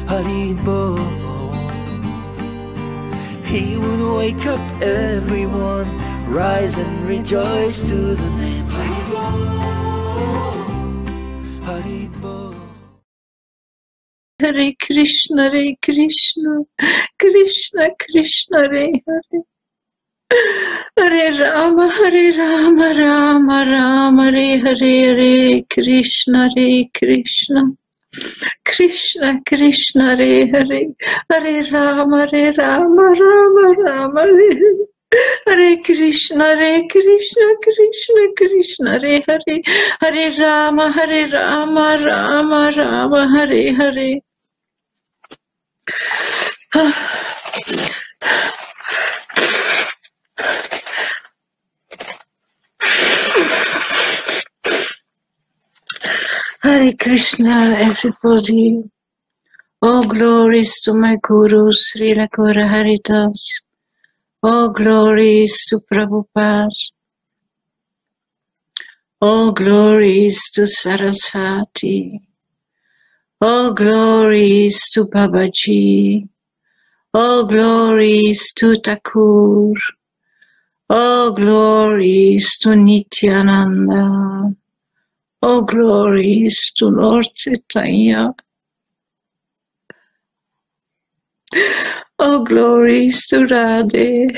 Haribo. He would wake up everyone, rise and rejoice to the name Haribo, Haribo. Hare Krishna, Krishna Krishna, Hare Hare. Hare Rama, Rama Rama, Hare Hare, Hare Krishna, Krishna Krishna, Hare Hare. Hare Rama, Rama Rama, Hare Hare. Hare Krishna, Krishna Krishna, Hare Hare. Hare Rama, Rama Rama, Hare Hare. Hare Krishna, everybody. All glories to my Guru, Srila Gaura Haridas. All glories to Prabhupada. All glories to Saraswati. All glories to Babaji. All glories to Thakur. All glories to Nityananda. All glories to Lord Chaitanya. All glories to Radhe.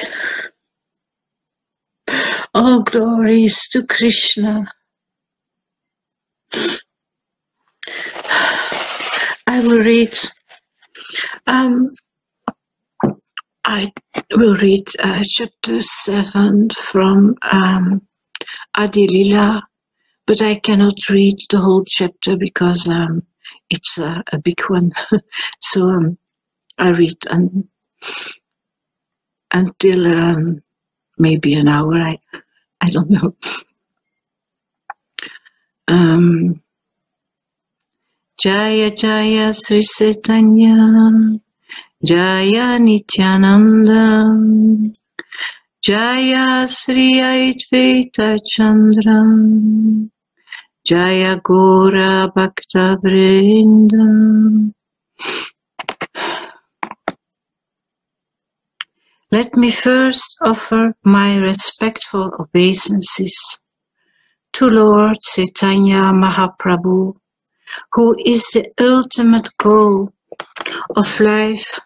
All glories to Krishna. I will read. Chapter 7 from Adi Lila, but I cannot read the whole chapter because it's a big one. So I read until maybe an hour. I don't know. Jaya Jaya Sri Chaitanya, Jaya Nityananda, Jaya Sri Advaita Chandra, Jaya Gaura Bhakta Vrinda. Let me first offer my respectful obeisances to Lord Chaitanya Mahaprabhu, who is the ultimate goal of life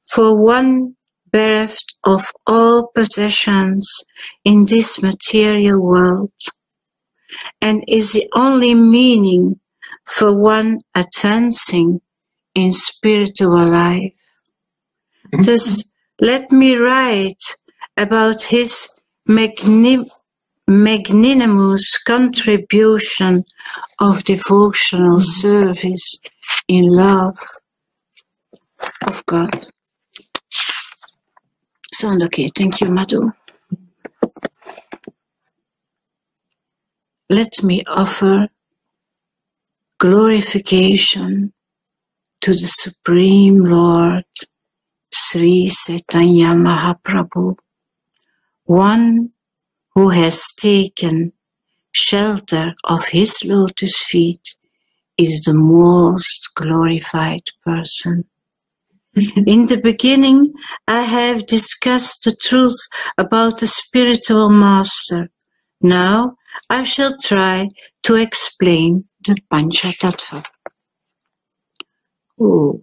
for one bereft of all possessions in this material world, and is the only meaning for one advancing in spiritual life. Thus, let me write about his magnanimous contribution of devotional service in love of God. Sound okay? Thank you, Madhu. Let me offer glorification to the Supreme Lord, Sri Chaitanya Mahaprabhu, one who has taken shelter of his lotus feet is the most glorified person. In the beginning, I have discussed the truth about the spiritual master. Now, I shall try to explain the Panchatattva. Oh.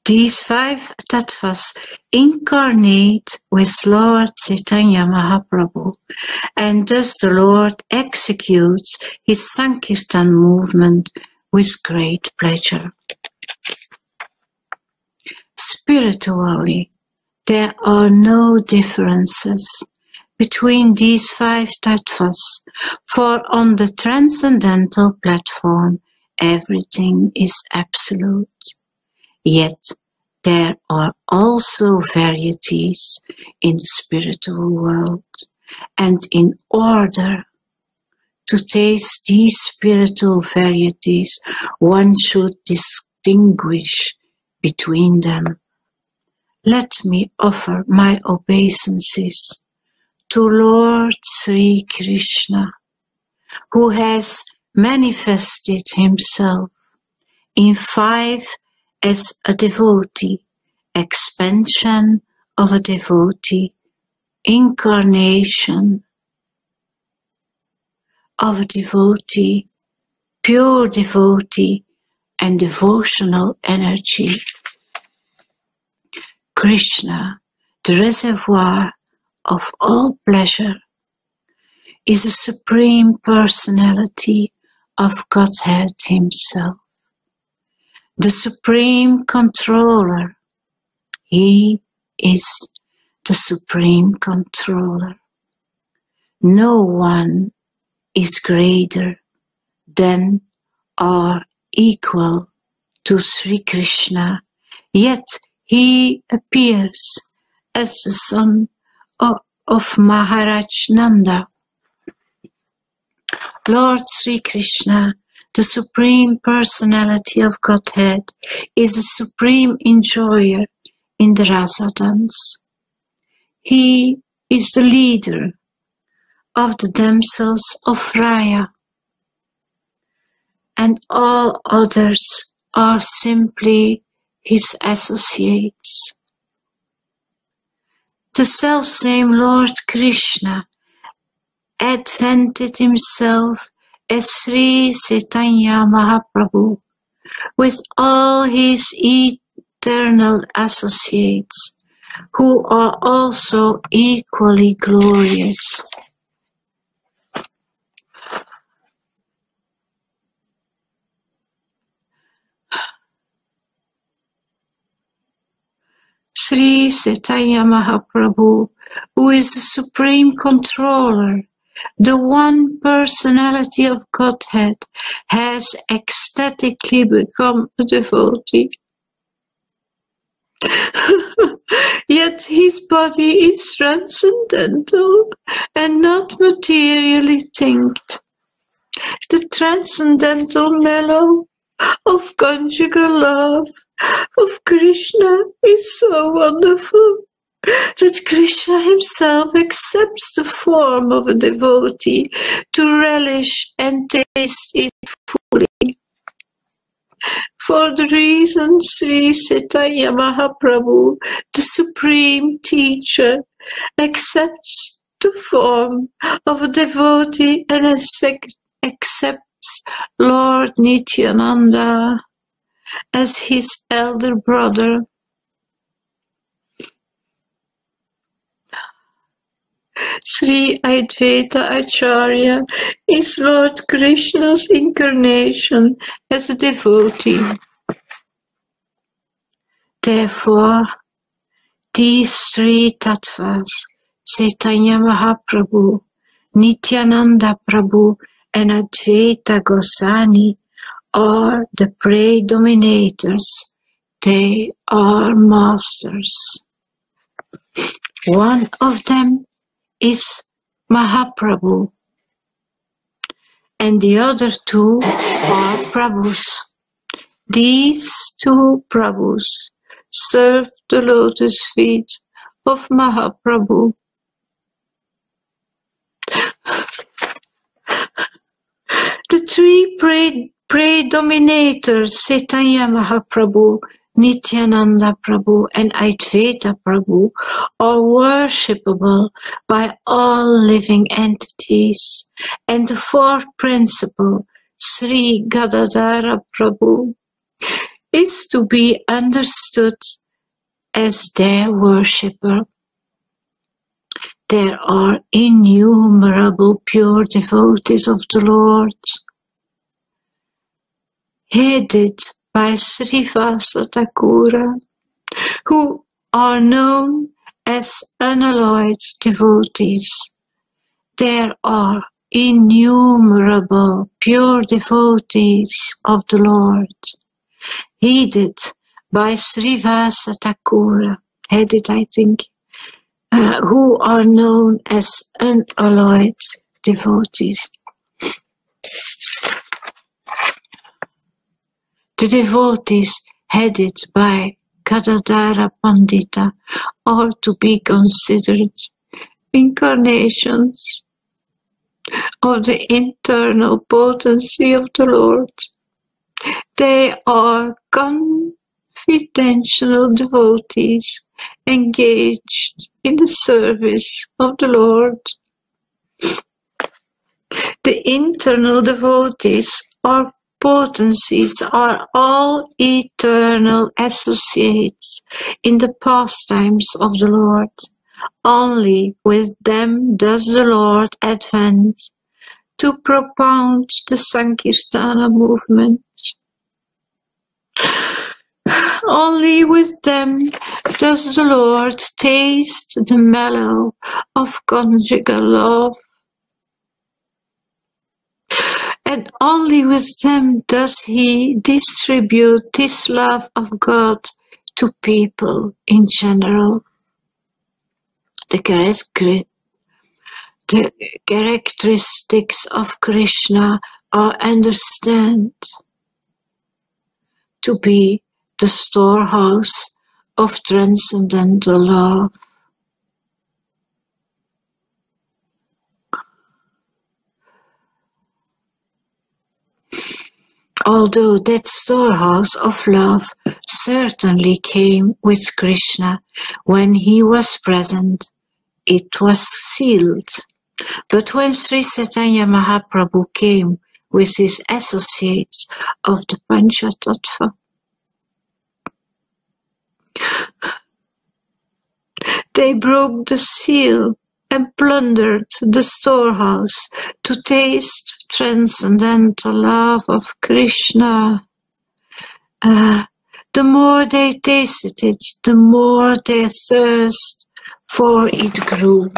These 5 tattvas incarnate with Lord Chaitanya Mahaprabhu, and thus the Lord executes his Sankirtan movement with great pleasure. Spiritually, there are no differences between these 5 tattvas, for on the transcendental platform everything is absolute. Yet there are also varieties in the spiritual world, and in order to taste these spiritual varieties, one should distinguish between them. let me offer my obeisances to Lord Sri Krishna, who has manifested himself in 5 as a devotee, expansion of a devotee, incarnation of a devotee, pure devotee, and devotional energy. Krishna, the reservoir of all pleasure, is the Supreme Personality of Godhead himself, the Supreme Controller. He is the Supreme Controller. No one is greater than or equal to Sri Krishna, yet he appears as the son of Maharaj Nanda. Lord Sri Krishna, the Supreme Personality of Godhead, is the supreme enjoyer in the Rasa dance. He is the leader of the damsels of Raya, and all others are simply his associates. The selfsame Lord Krishna advented himself as Sri Chaitanya Mahaprabhu with all his eternal associates, who are also equally glorious. Sri Chaitanya Mahaprabhu, who is the Supreme Controller, the one personality of Godhead, has ecstatically become a devotee. Yet his body is transcendental and not materially tinged. The transcendental mellow of conjugal love of Krishna is so wonderful that Krishna himself accepts the form of a devotee to relish and taste it fully. For the reason Sri Chaitanya Mahaprabhu, the Supreme Teacher, accepts the form of a devotee and accepts Lord Nityananda as his elder brother. Sri Advaita Acharya is Lord Krishna's incarnation as a devotee. Therefore, these 3 tattvas, Chaitanya Mahaprabhu, Nityananda Prabhu, and Advaita Goswami, are the predominators. They are masters. One of them is Mahaprabhu, and the other 2 are Prabhus. These 2 Prabhus serve the lotus feet of Mahaprabhu. The 3 predominators, Chaitanya Mahaprabhu, Nityananda Prabhu, and Advaita Prabhu, are worshipable by all living entities, and the 4th principle, Sri Gadadhara Prabhu, is to be understood as their worshipper. There are innumerable pure devotees of the Lord, headed by Srivasa Thakura, who are known as unalloyed devotees. There are innumerable pure devotees of the Lord, headed by Srivasa Thakura, who are known as unalloyed devotees. The devotees headed by Gadadhara Pandita are to be considered incarnations of the internal potency of the Lord. They are confidential devotees engaged in the service of the Lord. The internal devotees or potencies are all eternal associates in the pastimes of the Lord. Only with them does the Lord advance to propound the Sankirtana movement. Only with them does the Lord taste the mellow of conjugal love. And only with them does he distribute this love of God to people in general. The characteristics of Krishna are understood to be the storehouse of transcendental love. Although that storehouse of love certainly came with Krishna when he was present, it was sealed. But when Sri Chaitanya Mahaprabhu came with his associates of the Panchatattva, they broke the seal and plundered the storehouse to taste transcendental love of Krishna. The more they tasted it, the more their thirst for it grew.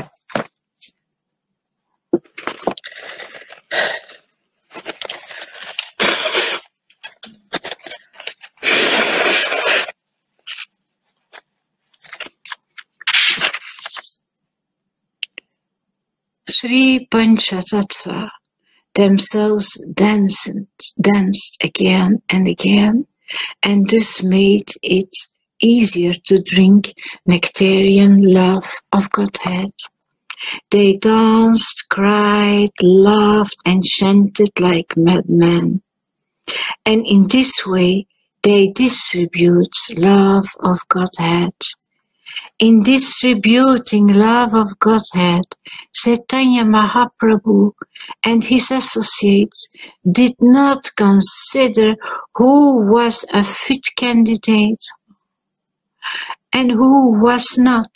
Three Panchatattva themselves danced again and again, and thus made it easier to drink nectarian love of Godhead. They danced, cried, laughed, and chanted like madmen. And in this way they distribute love of Godhead. In distributing love of Godhead, Chaitanya Mahaprabhu and his associates did not consider who was a fit candidate and who was not,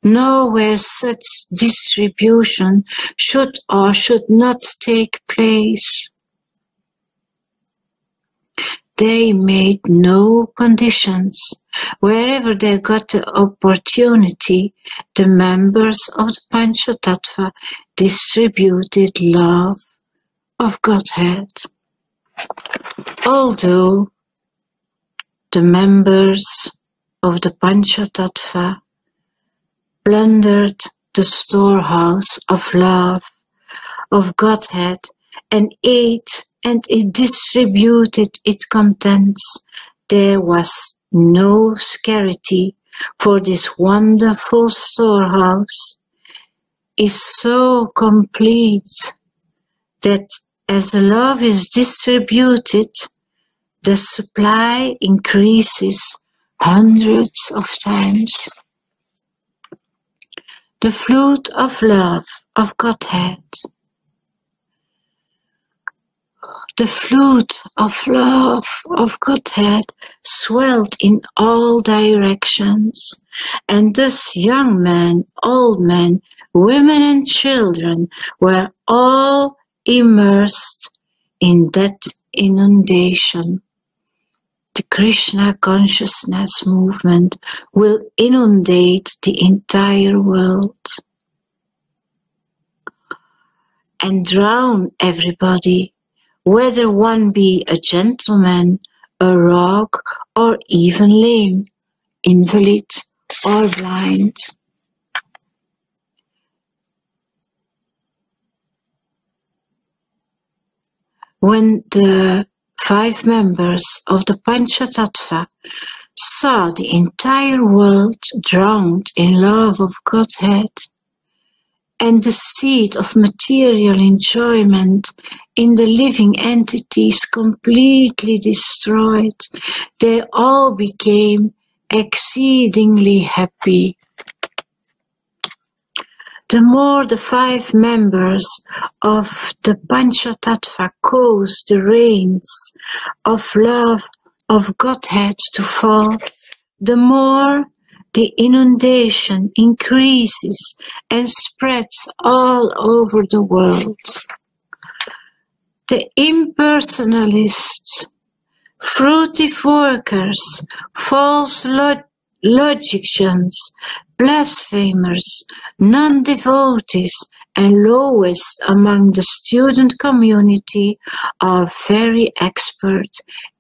nor where such distribution should or should not take place. They made no conditions. Wherever they got the opportunity, the members of the Panchatattva distributed love of Godhead. Although the members of the Panchatattva plundered the storehouse of love of Godhead and ate and it distributed its contents, there was no scarcity, for this wonderful storehouse is so complete that as the love is distributed, the supply increases hundreds of times. The flute of love of Godhead. The flute of love of Godhead swelled in all directions, and thus young men, old men, women and children were all immersed in that inundation. The Krishna consciousness movement will inundate the entire world and drown everybody, whether one be a gentleman, a rogue, or even lame, invalid, or blind. When the 5 members of the Panchatattva saw the entire world drowned in love of Godhead, and the seed of material enjoyment in the living entities completely destroyed, they all became exceedingly happy. The more the 5 members of the Panchatattva cause the rains of love of Godhead to fall, the more the inundation increases and spreads all over the world. The impersonalists, fruitive workers, false logicians, blasphemers, non-devotees, and lowest among the student community are very expert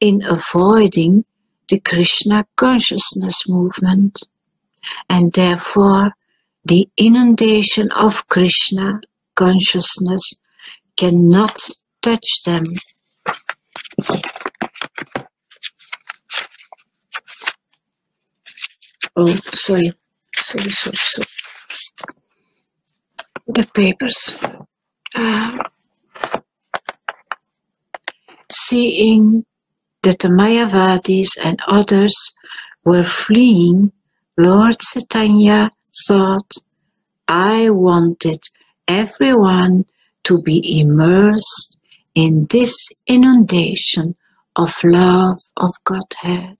in avoiding the Krishna consciousness movement, and therefore the inundation of Krishna consciousness cannot touch them. Oh, sorry. The papers. Seeing that the Mayavadis and others were fleeing, Lord Chaitanya thought, I wanted everyone to be immersed in this inundation of love of Godhead.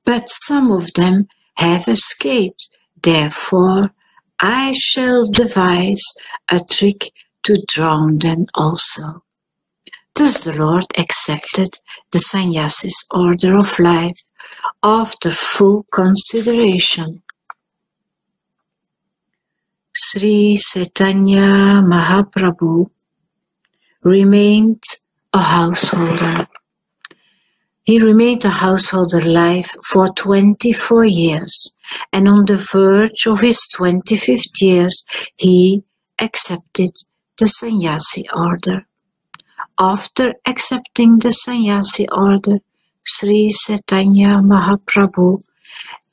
But some of them have escaped, therefore I shall devise a trick to drown them also. Thus the Lord accepted the sannyasi's order of life after full consideration. Sri Chaitanya Mahaprabhu remained a householder. He remained a householder life for 24 years, and on the verge of his 25th year, he accepted the sannyasi order. After accepting the sannyasi order, Sri Chaitanya Mahaprabhu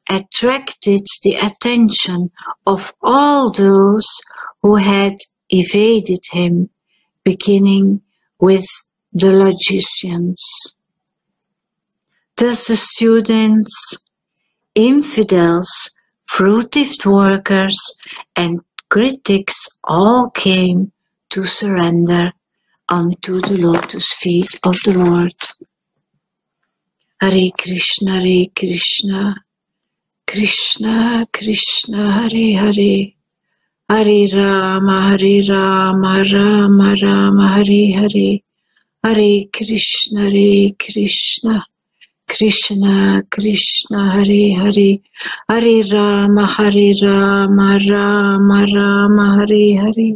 attracted the attention of all those who had evaded him, beginning with the logicians. Thus the students, infidels, fruitive workers, and critics all came to surrender unto the lotus feet of the Lord. Hare Krishna, Krishna Krishna, Hare Hare, Hare Rama, Rama Rama, Hare Hare, Hare Krishna, Krishna Krishna, Hare Hare, Hare Rama, Rama Rama, Hare Hare,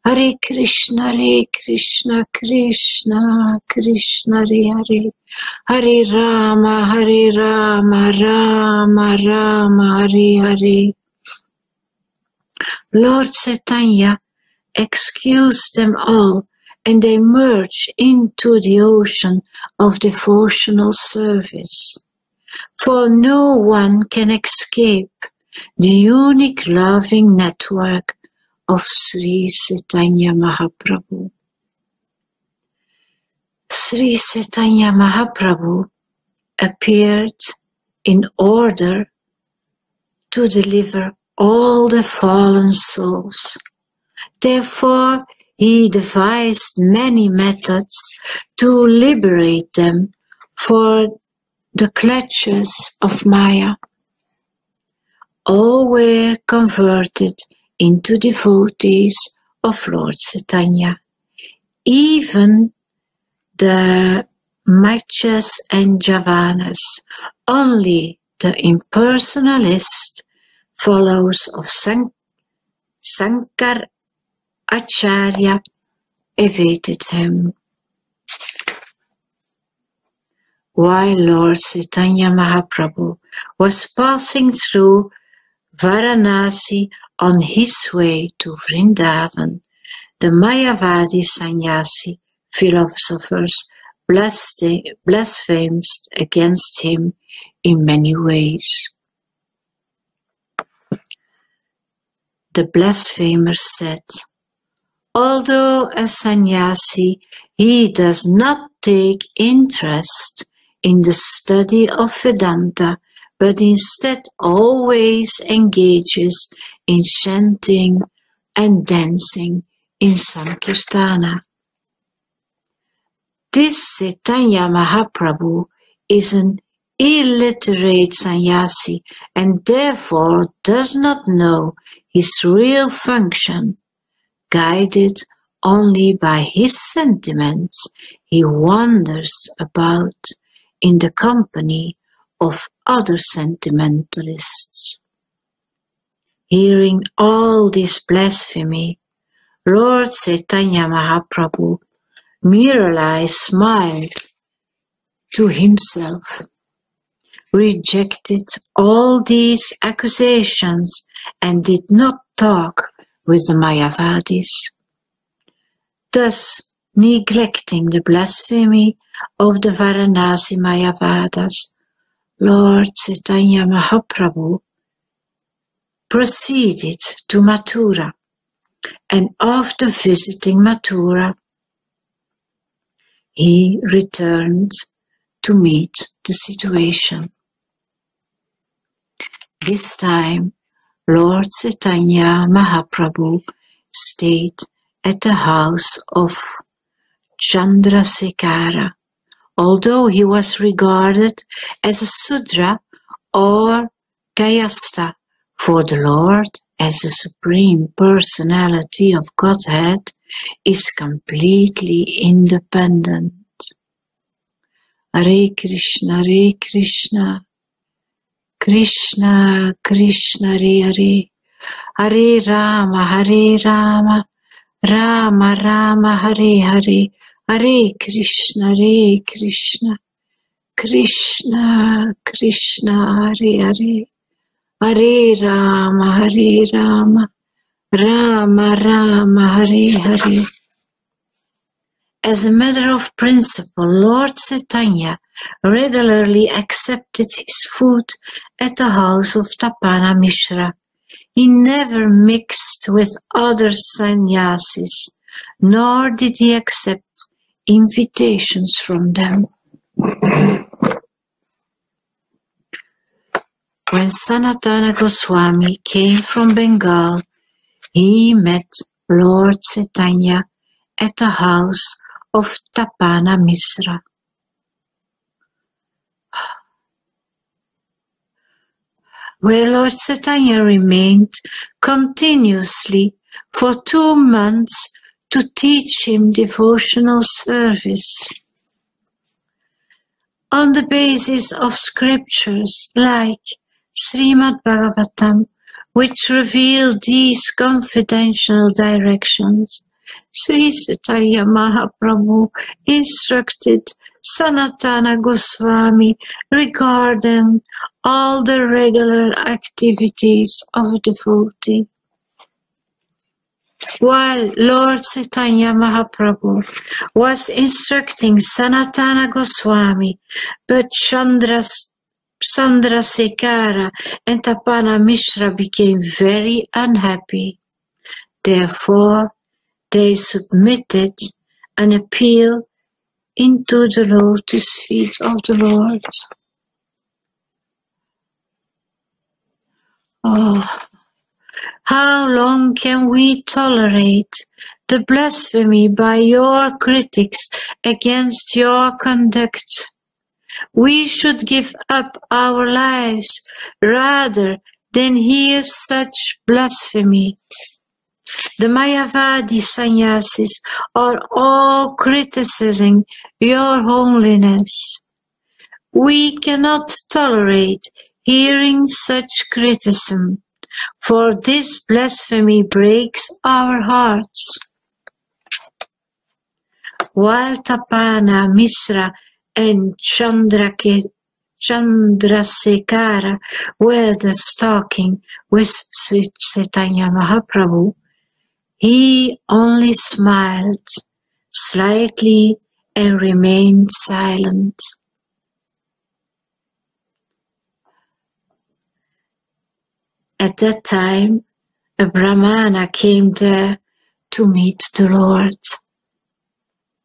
Hare Krishna, Krishna Krishna, Hare Hare, Hare Rama, Rama Rama, Hare Hare. Lord Chaitanya excused them all, and they merged into the ocean of devotional service. For no one can escape the unique loving network of Sri Chaitanya Mahaprabhu. Sri Chaitanya Mahaprabhu appeared in order to deliver all the fallen souls. Therefore, he devised many methods to liberate them for the clutches of Maya. All were converted into devotees of Lord Chaitanya. Even the Machas and Javanas, only the impersonalist followers of Sankar Acharya evaded him. While Lord Chaitanya Mahaprabhu was passing through Varanasi on his way to Vrindavan, the Mayavadi sannyasi philosophers blasphemed against him in many ways. The blasphemer said, although a sannyasi, he does not take interest in the study of Vedanta, but instead always engages in chanting and dancing in Sankirtana. This Chaitanya Mahaprabhu is an illiterate sannyasi and therefore does not know his real function. Guided only by his sentiments, he wanders about in the company of other sentimentalists. Hearing all this blasphemy, Lord Chaitanya Mahaprabhu merely smiled to himself, rejected all these accusations, and did not talk with the Mayavadis, thus neglecting the blasphemy of the Varanasi Mayavadas. Lord Chaitanya Mahaprabhu proceeded to Mathura, and after visiting Mathura, he returned to meet the situation. This time, Lord Chaitanya Mahaprabhu stayed at the house of Chandrasekhara, although he was regarded as a Sudra or Kayastha, for the Lord, as the Supreme Personality of Godhead, is completely independent. Hare Krishna, Krishna Krishna, Hare Hare, Hare Rama, Rama Rama, Hare Hare, Hare Krishna, Krishna Krishna, Hare Hare, Hare Rama, Rama Rama, Hare Hare. As a matter of principle, Lord Chaitanya regularly accepted his food at the house of Tapana Mishra. He never mixed with other sannyasis, nor did he accept invitations from them. When Sanatana Goswami came from Bengal, he met Lord Chaitanya at the house of Tapana Mishra. Where Lord Chaitanya remained continuously for 2 months to teach him devotional service. On the basis of scriptures like Srimad Bhagavatam, which reveal these confidential directions, Sri Chaitanya Mahaprabhu instructed Sanatana Goswami regarding all the regular activities of a devotee. While Lord Chaitanya Mahaprabhu was instructing Sanatana Goswami, but Chandrasekhara and Tapana Mishra became very unhappy. Therefore, they submitted an appeal into the lotus feet of the Lord. Oh, how long can we tolerate the blasphemy by your critics against your conduct? We should give up our lives rather than hear such blasphemy. The Mayavadi sannyasis are all criticizing your holiness. We cannot tolerate hearing such criticism, for this blasphemy breaks our hearts. While Tapana Mishra and Chandrasekhara were thus talking with Sri Chaitanya Mahaprabhu, he only smiled, slightly and remained silent. At that time, a Brahmana came there to meet the Lord.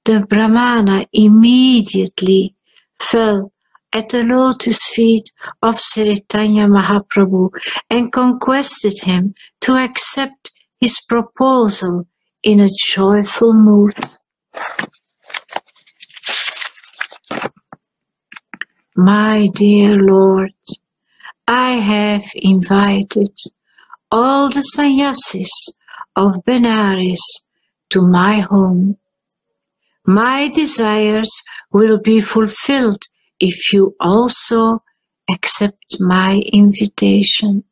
The Brahmana immediately fell at the lotus feet of Sri Chaitanya Mahaprabhu and requested him to accept his proposal in a joyful mood. My dear Lord, I have invited all the sannyasis of Benares to my home. My desires will be fulfilled if you also accept my invitation.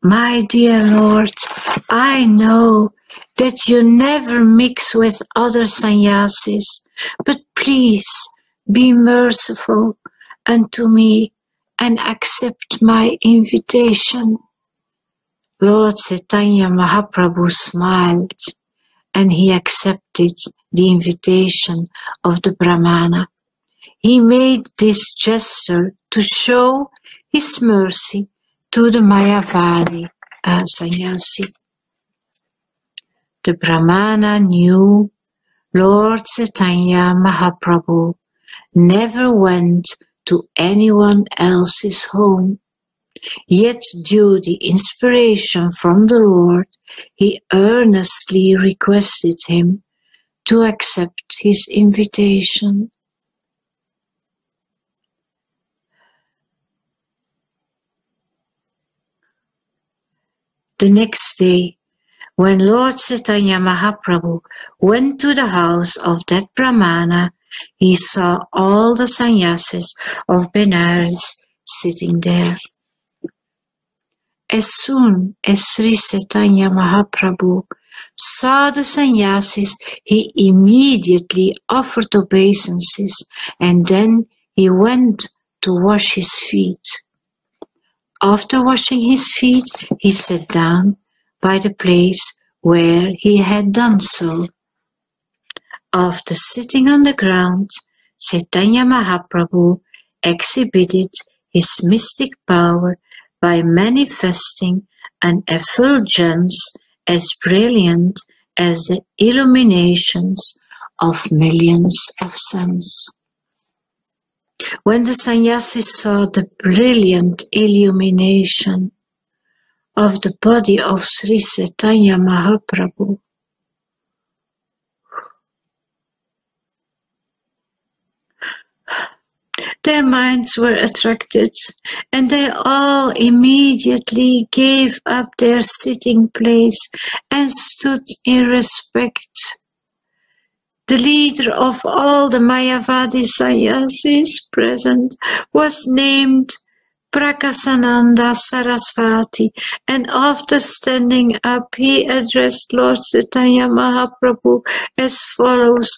My dear Lord, I know that you never mix with other sannyasis, but please be merciful unto me and accept my invitation. Lord Chaitanya Mahaprabhu smiled and he accepted the invitation of the Brahmana. He made this gesture to show his mercy to the Mayavadi sannyasi. The Brahmana knew Lord Chaitanya Mahaprabhu never went to anyone else's home. Yet due to inspiration from the Lord, he earnestly requested him to accept his invitation. The next day, when Lord Chaitanya Mahaprabhu went to the house of that Brahmana, he saw all the sannyasis of Benares sitting there. As soon as Sri Chaitanya Mahaprabhu saw the sannyasis, he immediately offered obeisances and then he went to wash his feet. After washing his feet, he sat down by the place where he had done so. After sitting on the ground, Chaitanya Mahaprabhu exhibited his mystic power by manifesting an effulgence as brilliant as the illuminations of millions of suns. When the sannyasis saw the brilliant illumination of the body of Sri Chaitanya Mahaprabhu, their minds were attracted, and they all immediately gave up their sitting place and stood in respect. The leader of all the Mayavadi sannyasis present was named Prakasananda Sarasvati, and after standing up, he addressed Lord Chaitanya Mahaprabhu as follows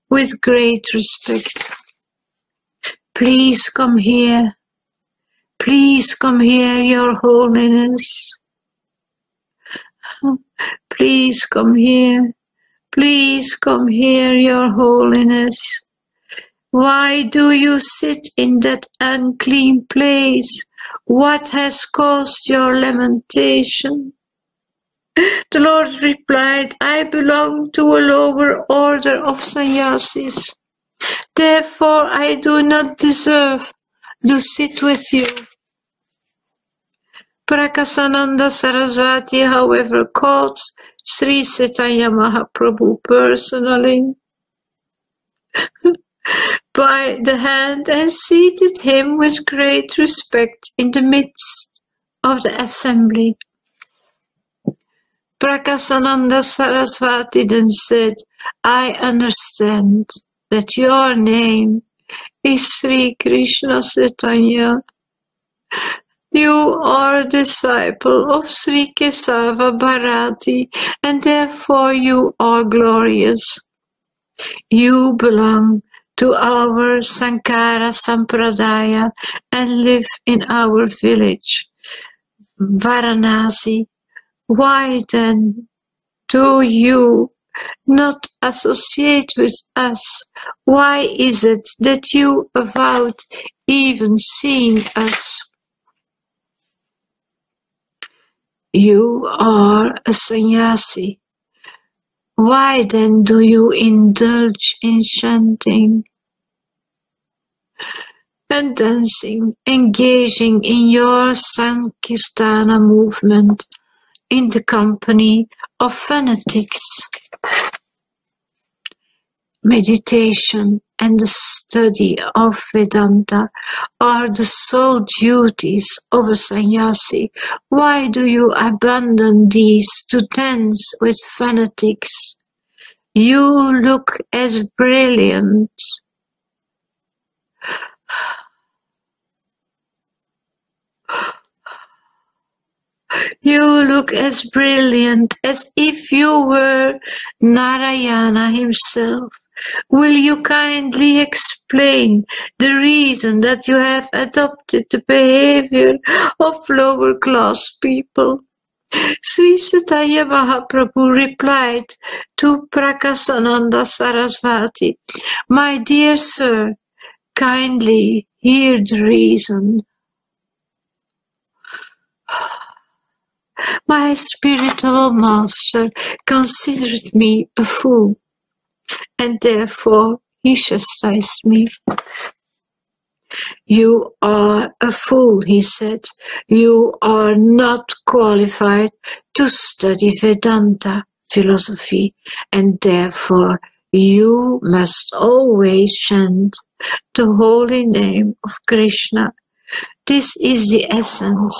with great respect. Please come here. Please come here, Your Holiness. Please come here. Please come here, Your Holiness. Why do you sit in that unclean place? What has caused your lamentation? The Lord replied, I belong to a lower order of sannyasis. Therefore, I do not deserve to sit with you. Prakasananda Sarasvati, however, called Sri Chaitanya Mahaprabhu personally by the hand and seated him with great respect in the midst of the assembly. Prakasananda Sarasvati then said, I understand that your name is Sri Krishna Chaitanya. You are a disciple of Sri Kesava Bharati, and therefore you are glorious. You belong to our Sankara Sampradaya and live in our village, Varanasi. Why then do you not associate with us? Why is it that you avoid even seeing us? You are a sannyasi. Why then do you indulge in chanting and dancing, engaging in your Sankirtana movement in the company of fanatics? Meditation and the study of Vedanta are the sole duties of a sannyasi. Why do you abandon these to dance with fanatics? You look as brilliant. You look as brilliant as if you were Narayana himself. Will you kindly explain the reason that you have adopted the behavior of lower class people? Sri Chaitanya Mahaprabhu replied to Prakasananda Sarasvati, "My dear sir, kindly hear the reason. My spiritual master considered me a fool, and therefore he chastised me." "You are a fool," he said. "You are not qualified to study Vedanta philosophy, and therefore you must always chant the holy name of Krishna. This is the essence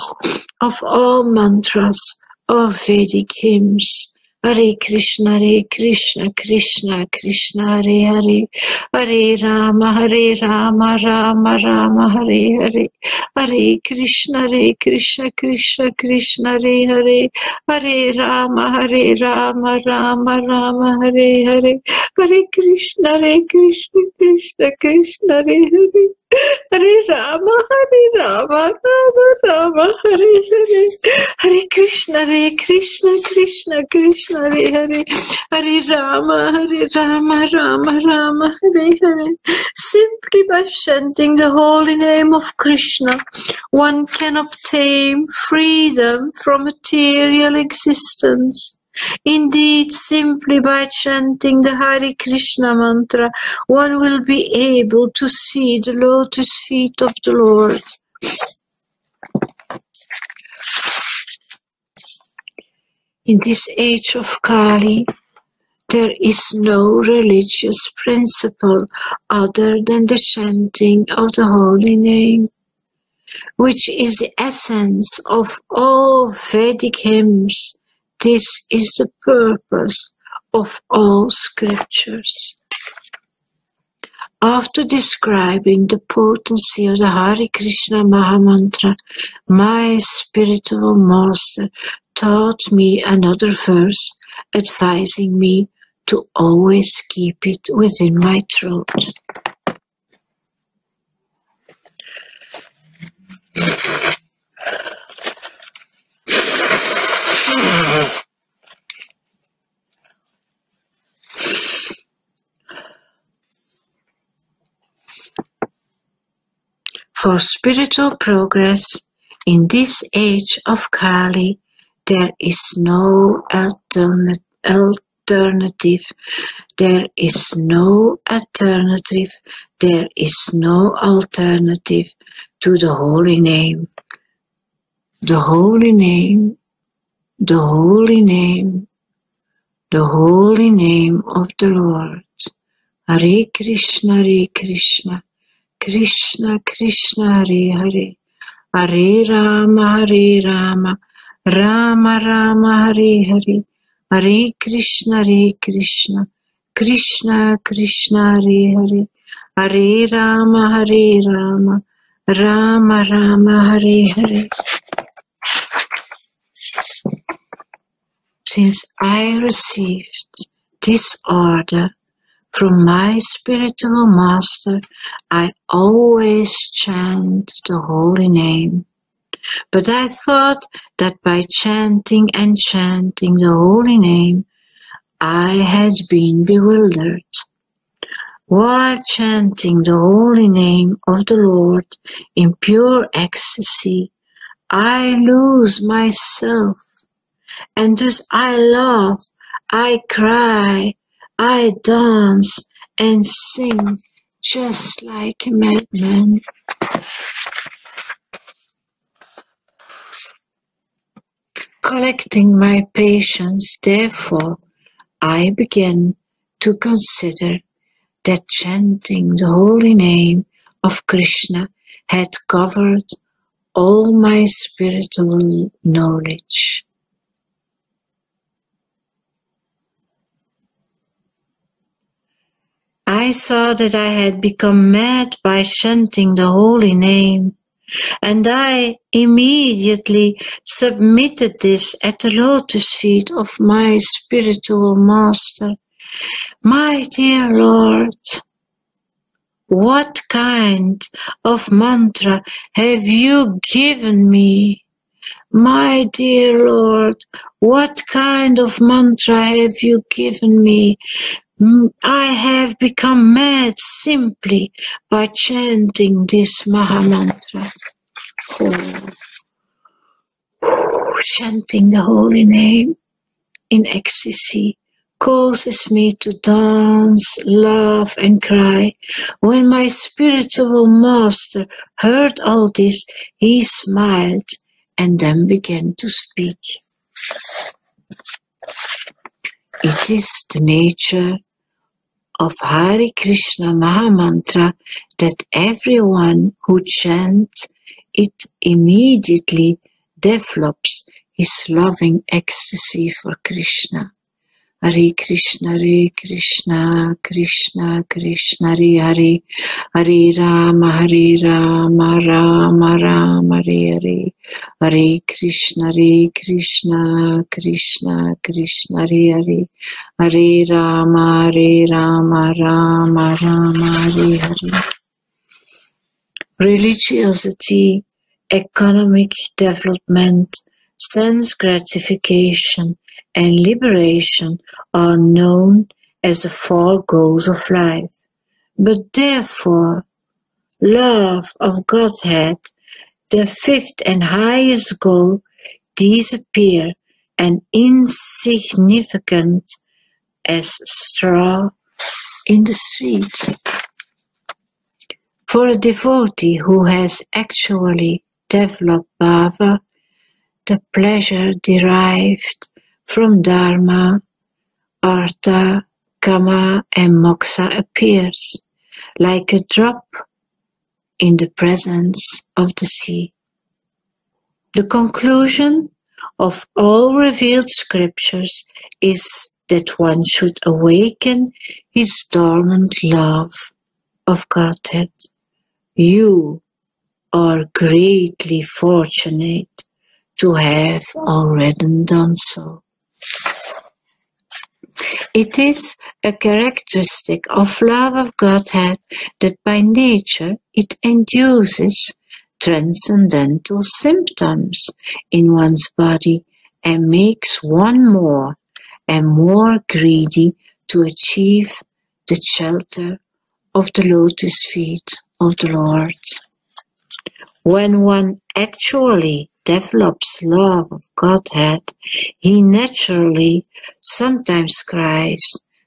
of all mantras or Vedic hymns. Hare Krishna, Krishna Krishna, Hare Hare, Hare Rama, Rama Rama, Hare Hare, Hare Krishna, Krishna Krishna, Hare Hare, Hare Rama, Rama Rama, Hare Hare, Hare Krishna, Krishna Krishna, Hare Hare, Hare Rama, Rama, Hare Hare, Hare Krishna, Krishna Krishna, Hare Hare, Hare Rama, Rama, Hare Hare. Simply by chanting the holy name of Krishna, one can obtain freedom from material existence. Indeed, simply by chanting the Hare Krishna mantra, one will be able to see the lotus feet of the Lord. In this age of Kali, there is no religious principle other than the chanting of the holy name, which is the essence of all Vedic hymns. This is the purpose of all scriptures. After describing the potency of the Hare Krishna Mahamantra, my spiritual master taught me another verse, advising me to always keep it within my throat. For spiritual progress in this age of Kali, there is no alternative. There is no alternative. There is no alternative to the holy name. The holy name. The holy name. The holy name of the Lord. Hare Krishna, Krishna Krishna, Hare Hare, Hare Rama, Rama Rama, Hare Hare, Hare Krishna, Krishna Krishna, Hare Hare, Hare Rama, Rama Rama, Hare Hare. Since I received this order from my spiritual master, I always chant the holy name. But I thought that by chanting and chanting the holy name, I had been bewildered. While chanting the holy name of the Lord in pure ecstasy, I lose myself, and thus I laugh, I cry, I dance and sing just like a madman. Collecting my patience, therefore, I began to consider that chanting the holy name of Krishna had covered all my spiritual knowledge. I saw that I had become mad by chanting the holy name, and I immediately submitted this at the lotus feet of my spiritual master. My dear Lord, what kind of mantra have you given me? My dear Lord, what kind of mantra have you given me? I have become mad simply by chanting this Mahamantra. Chanting the holy name in ecstasy causes me to dance, laugh and cry. When my spiritual master heard all this, he smiled and then began to speak. It is the nature of Hare Krishna Mahamantra that everyone who chants it immediately develops his loving ecstasy for Krishna. Hare Krishna, Krishna Krishna, Hare Hare, Hare Rama, Rama Rama, Hare Hare, Hare Krishna, Krishna Krishna, Hare Hare, Hare Rama, Rama Rama, Hare Hare. Religiosity, economic development, sense gratification, and liberation are known as the 4 goals of life. But therefore, love of Godhead, the 5th and highest goal, disappear and insignificant as straw in the street. For a devotee who has actually developed bhava, the pleasure derived from dharma, artha, kama and moksha appears like a drop in the presence of the sea. The conclusion of all revealed scriptures is that one should awaken his dormant love of Godhead. You are greatly fortunate to have already done so. It is a characteristic of love of Godhead that by nature it induces transcendental symptoms in one's body and makes one more and more greedy to achieve the shelter of the lotus feet of the Lord. When one actually develops love of Godhead, he naturally sometimes cries,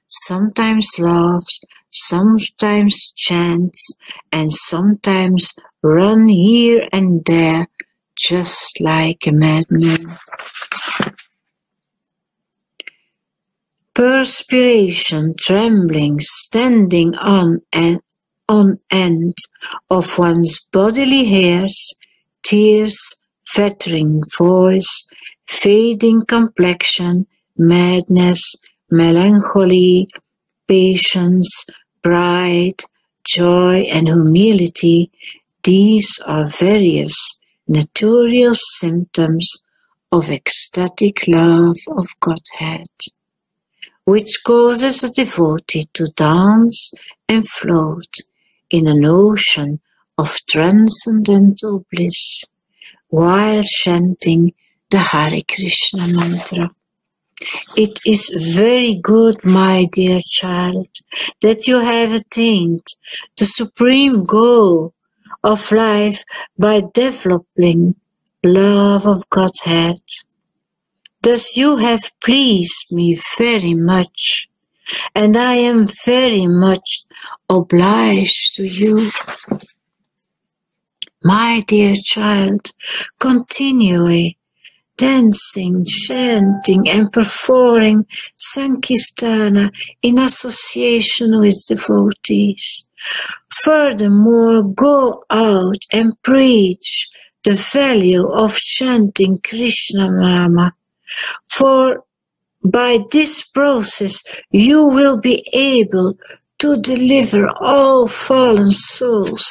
sometimes laughs, sometimes chants, and sometimes runs here and there just like a madman. Perspiration, trembling, standing on end of one's bodily hairs, tears, fettering voice, fading complexion, madness, melancholy, patience, pride, joy, and humility, these are various natural symptoms of ecstatic love of Godhead, which causes a devotee to dance and float in an ocean of transcendental bliss while chanting the Hare Krishna mantra. It is very good, my dear child, that you have attained the supreme goal of life by developing love of Godhead. Thus you have pleased me very much, and I am very much obliged to you. My dear child, continue dancing, chanting, and performing Sankirtana in association with devotees. Furthermore, go out and preach the value of chanting Krishna Nama, for by this process you will be able to deliver all fallen souls.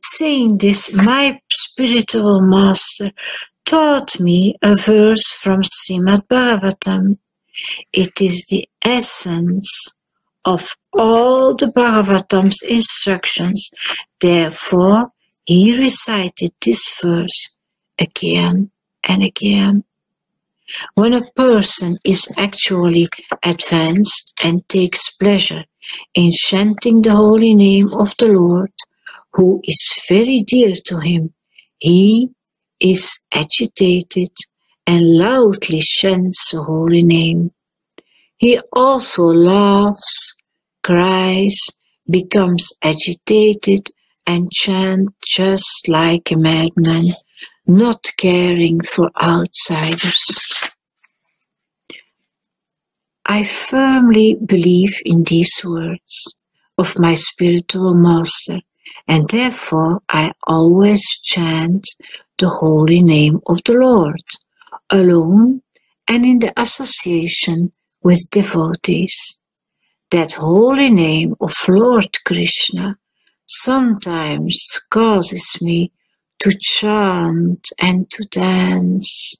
Saying this, my spiritual master taught me a verse from Srimad Bhagavatam. It is the essence of all the Bhagavatam's instructions. Therefore, he recited this verse again and again. When a person is actually advanced and takes pleasure in chanting the holy name of the Lord, who is very dear to him, he is agitated and loudly chants the holy name. He also laughs, cries, becomes agitated, and chants just like a madman, not caring for outsiders. I firmly believe in these words of my spiritual master, and therefore I always chant the holy name of the Lord, alone and in the association with devotees. That holy name of Lord Krishna sometimes causes me to chant and to dance,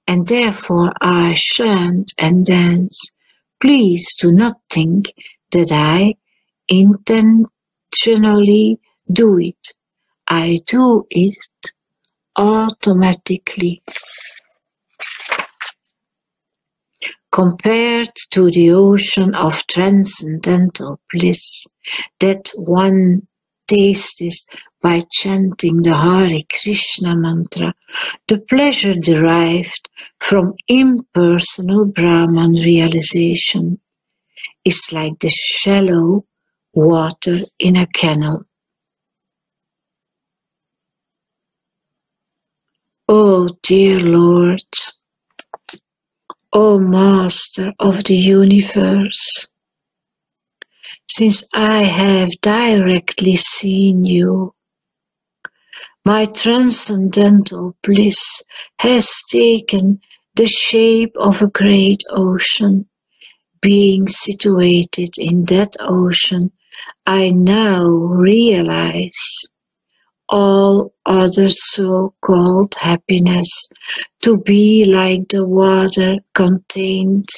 and therefore I chant and dance. Please do not think that I intentionally do it. I do it automatically. Compared to the ocean of transcendental bliss that one tastes by chanting the Hare Krishna mantra, the pleasure derived from impersonal Brahman realization is like the shallow water in a canal. O dear Lord, O Master of the universe, since I have directly seen you, my transcendental bliss has taken the shape of a great ocean. Being situated in that ocean, I now realize all other so-called happiness to be like the water contained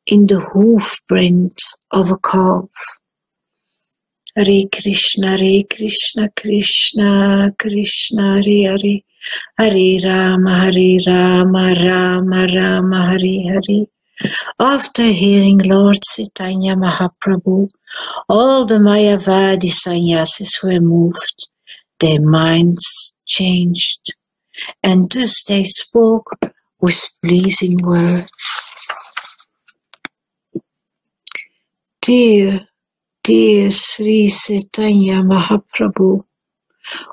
in the hoofprint of a calf. Hare Krishna, Krishna Krishna, Hare Hare, Hare Rama, Rama Rama, Hare Hare. After hearing Lord Chaitanya Mahaprabhu, all the Mayavadi sannyasis were moved. Their minds changed, and thus they spoke with pleasing words. Dear Sri Chaitanya Mahaprabhu,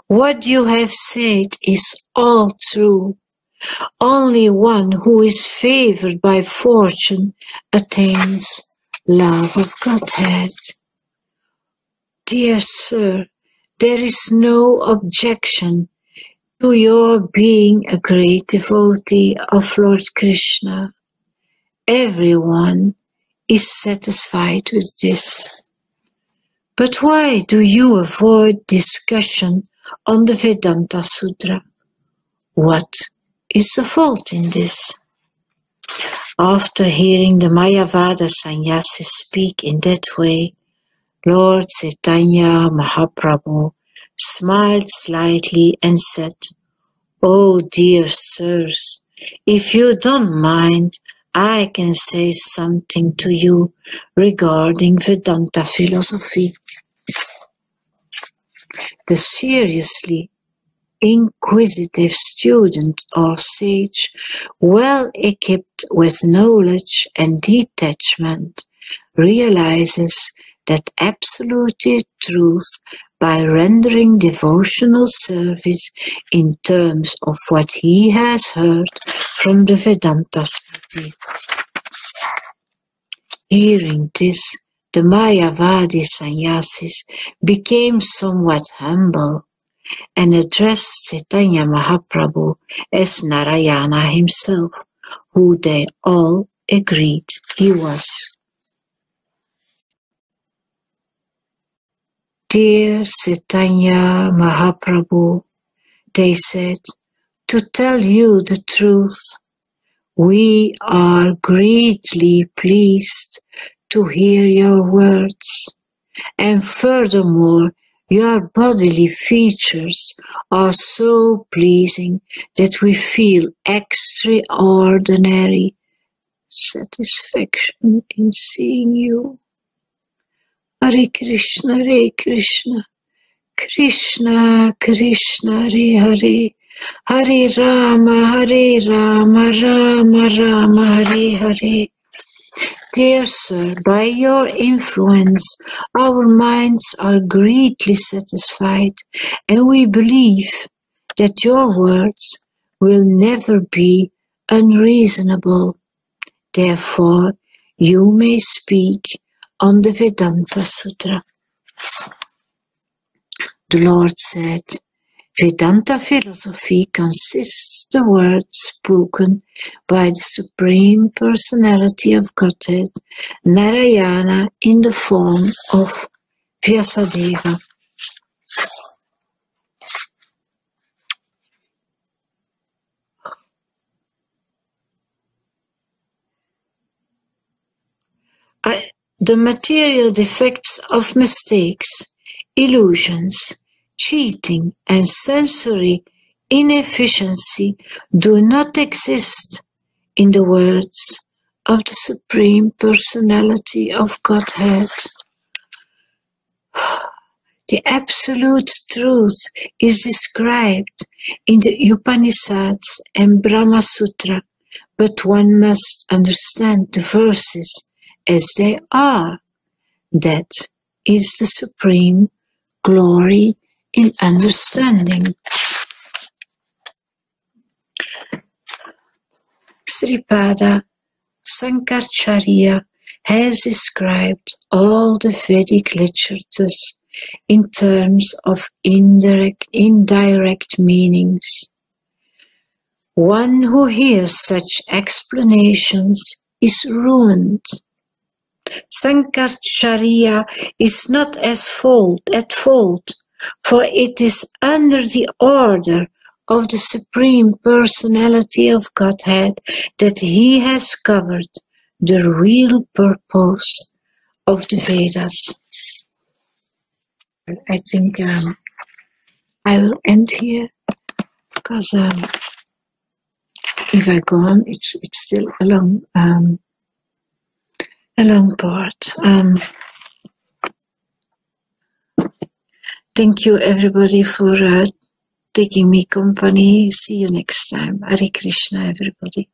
what you have said is all true. Only one who is favored by fortune attains love of Godhead. Dear sir, there is no objection to your being a great devotee of Lord Krishna. Everyone is satisfied with this. But why do you avoid discussion on the Vedanta Sutra? What is the fault in this? After hearing the Mayavada sannyasis speak in that way, Lord Chaitanya Mahaprabhu smiled slightly and said, "O dear sirs, If you don't mind, I can say something to you regarding Vedanta philosophy. The seriously inquisitive student or sage, well equipped with knowledge and detachment, realizes that absolute truth by rendering devotional service in terms of what he has heard from the Vedanta Smriti. Hearing this, the Mayavadi sannyasis became somewhat humble and addressed Chaitanya Mahaprabhu as Narayana himself, who they all agreed he was. Dear Chaitanya Mahaprabhu, they said, to tell you the truth, we are greatly pleased to hear your words, and furthermore, your bodily features are so pleasing that we feel extraordinary satisfaction in seeing you. Hare Krishna, Krishna Krishna, Hare Hare, Hare Rama, Rama Rama, Hare Hare. Dear sir, by your influence, our minds are greatly satisfied, and we believe that your words will never be unreasonable. Therefore, you may speak on the Vedanta Sutra. The Lord said, Vedanta philosophy consists of the words spoken by the Supreme Personality of Godhead, Narayana, in the form of Vyasadeva. The material defects of mistakes, illusions, cheating, and sensory inefficiency do not exist in the words of the Supreme Personality of Godhead. The absolute truth is described in the Upanishads and Brahma Sutra, but one must understand the verses as they are. That is the supreme glory in understanding. Sripada Sankaracharya has described all the Vedic literatures in terms of indirect meanings. One who hears such explanations is ruined. Sankaracharya is not at fault, for it is under the order of the Supreme Personality of Godhead that he has covered the real purpose of the Vedas. I think I will end here, because if I go on, it's still a long part. Thank you everybody for taking me company. See you next time. Hare Krishna everybody.